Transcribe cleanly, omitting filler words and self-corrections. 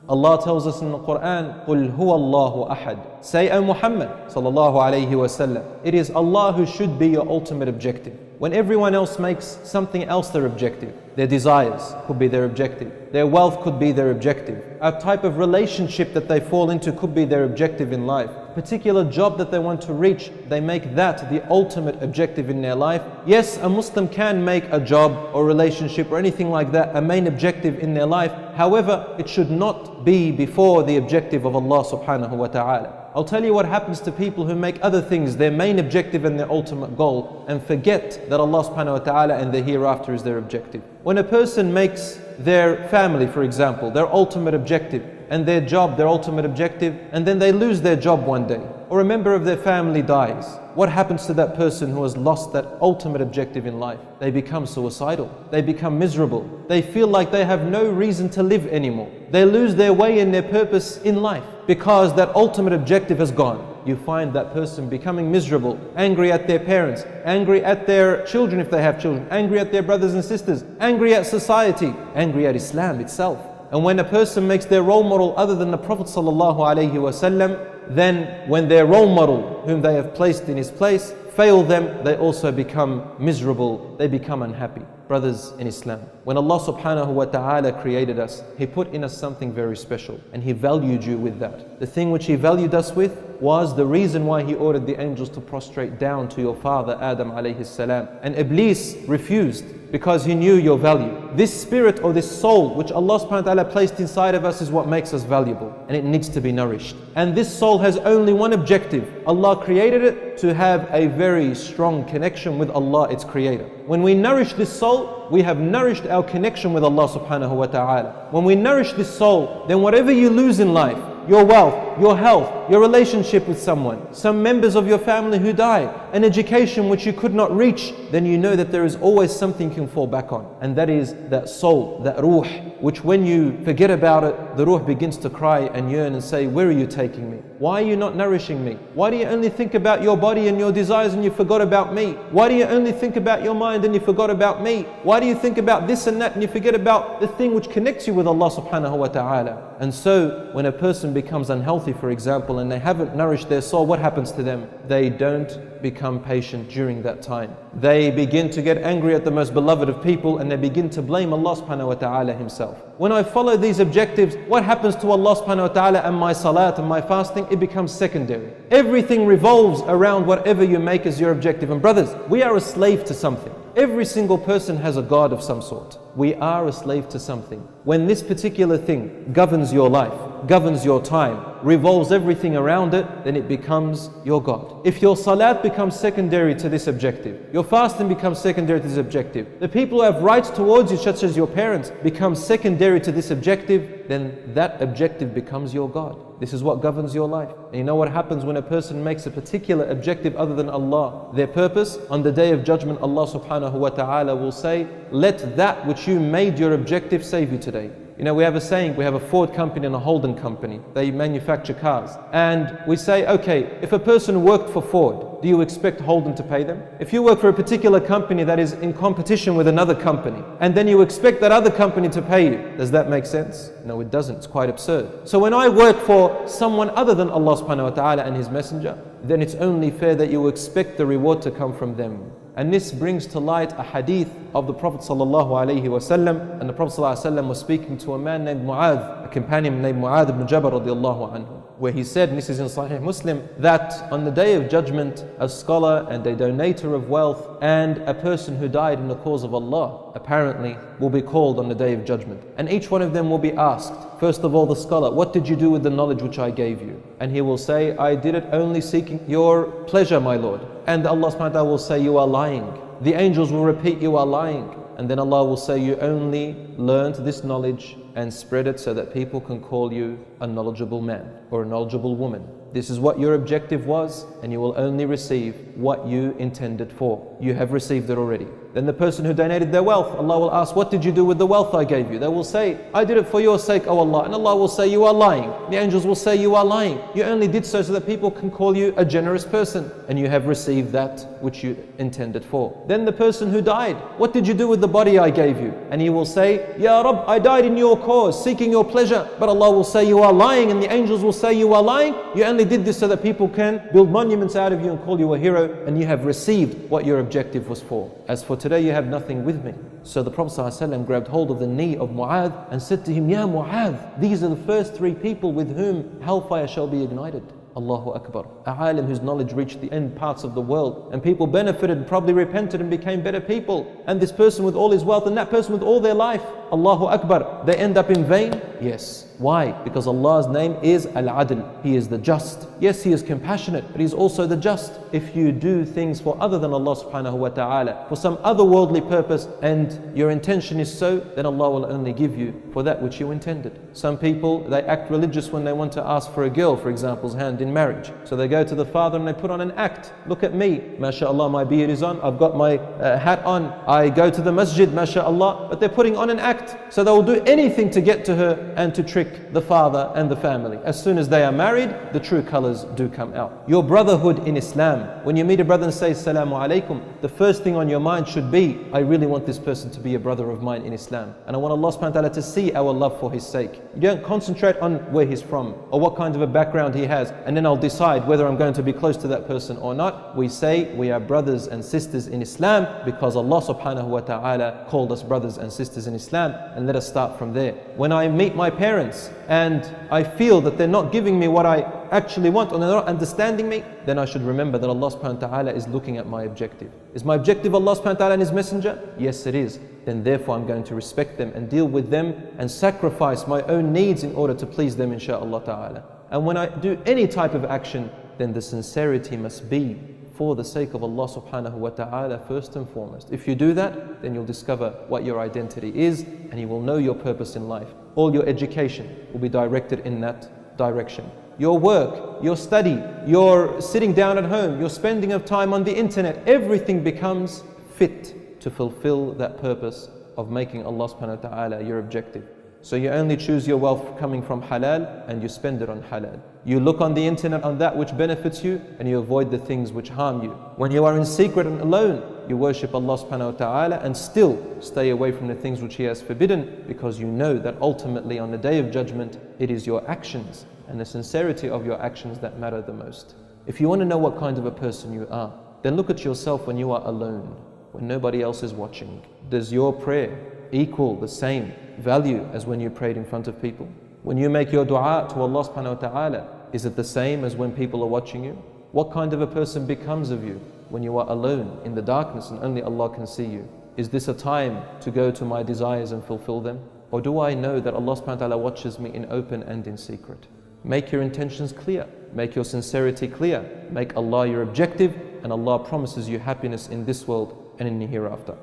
Allah tells us in the Quran, قُلْ هُوَ اللَّهُ أَحَدٌ. Say, O Muhammad sallallahu alayhi wasallam, it is Allah who should be your ultimate objective. When everyone else makes something else their objective, their desires could be their objective, their wealth could be their objective, a type of relationship that they fall into could be their objective in life, a particular job that they want to reach, they make that the ultimate objective in their life. Yes, a Muslim can make a job or relationship or anything like that a main objective in their life. However, it should not be before the objective of Allah subhanahu wa ta'ala. I'll tell you what happens to people who make other things their main objective and their ultimate goal and forget that Allah subhanahu wa ta'ala and the hereafter is their objective. When a person makes their family, for example, their ultimate objective, and their job their ultimate objective, and then they lose their job one day, or a member of their family dies, what happens to that person who has lost that ultimate objective in life? They become suicidal. They become miserable. They feel like they have no reason to live anymore. They lose their way and their purpose in life because that ultimate objective has gone. You find that person becoming miserable, angry at their parents, angry at their children if they have children, angry at their brothers and sisters, angry at society, angry at Islam itself. And when a person makes their role model other than the Prophet ﷺ, then when their role model, whom they have placed in his place, fail them, they also become miserable, they become unhappy. Brothers in Islam, when Allah subhanahu wa ta'ala created us, He put in us something very special and He valued you with that. The thing which He valued us with was the reason why He ordered the angels to prostrate down to your father Adam alayhi salam. And Iblis refused because he knew your value. This spirit or this soul which Allah subhanahu wa ta'ala placed inside of us is what makes us valuable, and it needs to be nourished. And this soul has only one objective. Allah created it to have a very strong connection with Allah, its creator. When we nourish this soul, we have nourished our connection with Allah subhanahu wa ta'ala. When we nourish this soul, then whatever you lose in life, your wealth, your health, your relationship with someone, some members of your family who die, an education which you could not reach, then you know that there is always something you can fall back on. And that is that soul, that ruh, which when you forget about it, the ruh begins to cry and yearn and say, where are you taking me? Why are you not nourishing me? Why do you only think about your body and your desires and you forgot about me? Why do you only think about your mind and you forgot about me? Why do you think about this and that and you forget about the thing which connects you with Allah subhanahu wa ta'ala? And so when a person becomes unhealthy, for example, and they haven't nourished their soul, what happens to them? They don't become patient during that time. They begin to get angry at the most beloved of people and they begin to blame Allah subhanahu wa ta'ala Himself. When I follow these objectives, what happens to Allah subhanahu wa ta'ala and my salat and my fasting? It becomes secondary. Everything revolves around whatever you make as your objective. And brothers, we are a slave to something. Every single person has a God of some sort. We are a slave to something. When this particular thing governs your life, governs your time, revolves everything around it, then it becomes your God. If your salat becomes secondary to this objective, your fasting becomes secondary to this objective, the people who have rights towards you, such as your parents, become secondary to this objective, then that objective becomes your God. This is what governs your life. And you know what happens when a person makes a particular objective other than Allah their purpose? On the Day of Judgment, Allah subhanahu wa ta'ala will say, let that which you made your objective save you today. You know, we have a saying, we have a Ford company and a Holden company. They manufacture cars. And we say, okay, if a person worked for Ford, do you expect Holden to pay them? If you work for a particular company that is in competition with another company, and then you expect that other company to pay you, does that make sense? No, it doesn't. It's quite absurd. So when I work for someone other than Allah subhanahu wa ta'ala and His Messenger, then it's only fair that you expect the reward to come from them. And this brings to light a hadith of the Prophet sallallahu alaihi wasallam. And the Prophet sallallahu alaihi wasallam was speaking to a man named Mu'adh, a companion named Mu'adh ibn Jabal radiallahu anhu, where he said, and this is in Sahih Muslim, that on the Day of Judgment, a scholar and a donator of wealth and a person who died in the cause of Allah apparently will be called on the Day of Judgment. And each one of them will be asked, first of all the scholar, what did you do with the knowledge which I gave you? And he will say, I did it only seeking your pleasure, my Lord. And Allah subhanahu wa ta'ala will say, you are lying. The angels will repeat, you are lying. And then Allah will say, you only learned this knowledge and spread it so that people can call you a knowledgeable man or a knowledgeable woman. This is what your objective was, and you will only receive what you intended for. you have received it already. Then the person who donated their wealth, Allah will ask, what did you do with the wealth I gave you? They will say, I did it for your sake, O Allah. And Allah will say, you are lying. The angels will say, you are lying. You only did so that people can call you a generous person, and you have received that which you intended for. Then the person who died, what did you do with the body I gave you? And he will say, Ya Rabb, I died in your cause, seeking your pleasure. But Allah will say, you are lying, and the angels will say, you are lying. You only did this so that people can build monuments out of you and call you a hero, and you have received what your objective was for. As for today, you have nothing with me. So the Prophet ﷺ grabbed hold of the knee of Mu'adh and said to him, Ya Mu'adh, these are the first 3 people with whom hellfire shall be ignited. Allahu Akbar. A alim whose knowledge reached the end parts of the world, and people benefited and probably repented and became better people. And this person with all his wealth and that person with all their life, Allahu Akbar, they end up in vain? Yes. Why? Because Allah's name is Al-Adl. He is the just. Yes, He is compassionate, but He is also the just. If you do things for other than Allah subhanahu wa ta'ala, for some other worldly purpose, and your intention is so, then Allah will only give you for that which you intended. Some people, they act religious when they want to ask for a girl, for example's hand in marriage. So they go to the father and they put on an act. Look at me, mashallah, my beard is on, I've got my hat on, I go to the masjid, mashallah, but they're putting on an act. So they will do anything to get to her and to trick the father and the family. As soon as they are married, the true colors do come out. Your brotherhood in Islam, when you meet a brother and say Assalamu alaikum, the first thing on your mind should be, I really want this person to be a brother of mine in Islam, and I want Allah subhanahu wa ta'ala to see our love for his sake. You don't concentrate on where he's from or what kind of a background he has, and then I'll decide whether I'm going to be close to that person or not. We say we are brothers and sisters in Islam because Allah subhanahu wa ta'ala called us brothers and sisters in Islam, and let us start from there. When I meet my parents and I feel that they're not giving me what I actually want, or they're not understanding me, then I should remember that Allah subhanahu wa ta'ala is looking at my objective. Is my objective Allah subhanahu wa ta'ala and His Messenger? Yes, it is. Then therefore I'm going to respect them and deal with them and sacrifice my own needs in order to please them, insha'Allah ta'ala. And when I do any type of action, then the sincerity must be for the sake of Allah subhanahu wa ta'ala first and foremost. If you do that, then you'll discover what your identity is, and you will know your purpose in life. All your education will be directed in that direction. Your work, your study, your sitting down at home, your spending of time on the internet, everything becomes fit to fulfill that purpose of making Allah subhanahu wa ta'ala your objective. So you only choose your wealth coming from halal, and you spend it on halal. You look on the internet on that which benefits you, and you avoid the things which harm you. When you are in secret and alone, you worship Allah subhanahu wa ta'ala and still stay away from the things which He has forbidden, because you know that ultimately on the Day of Judgment, it is your actions and the sincerity of your actions that matter the most. If you want to know what kind of a person you are, then look at yourself when you are alone, when nobody else is watching. Does your prayer equal the same value as when you prayed in front of people? When you make your dua to Allah subhanahu wa ta'ala, is it the same as when people are watching you? What kind of a person becomes of you when you are alone in the darkness and only Allah can see you? Is this a time to go to my desires and fulfill them? Or do I know that Allah subhanahu wa ta'ala watches me in open and in secret? Make your intentions clear. Make your sincerity clear. Make Allah your objective, and Allah promises you happiness in this world and in the hereafter.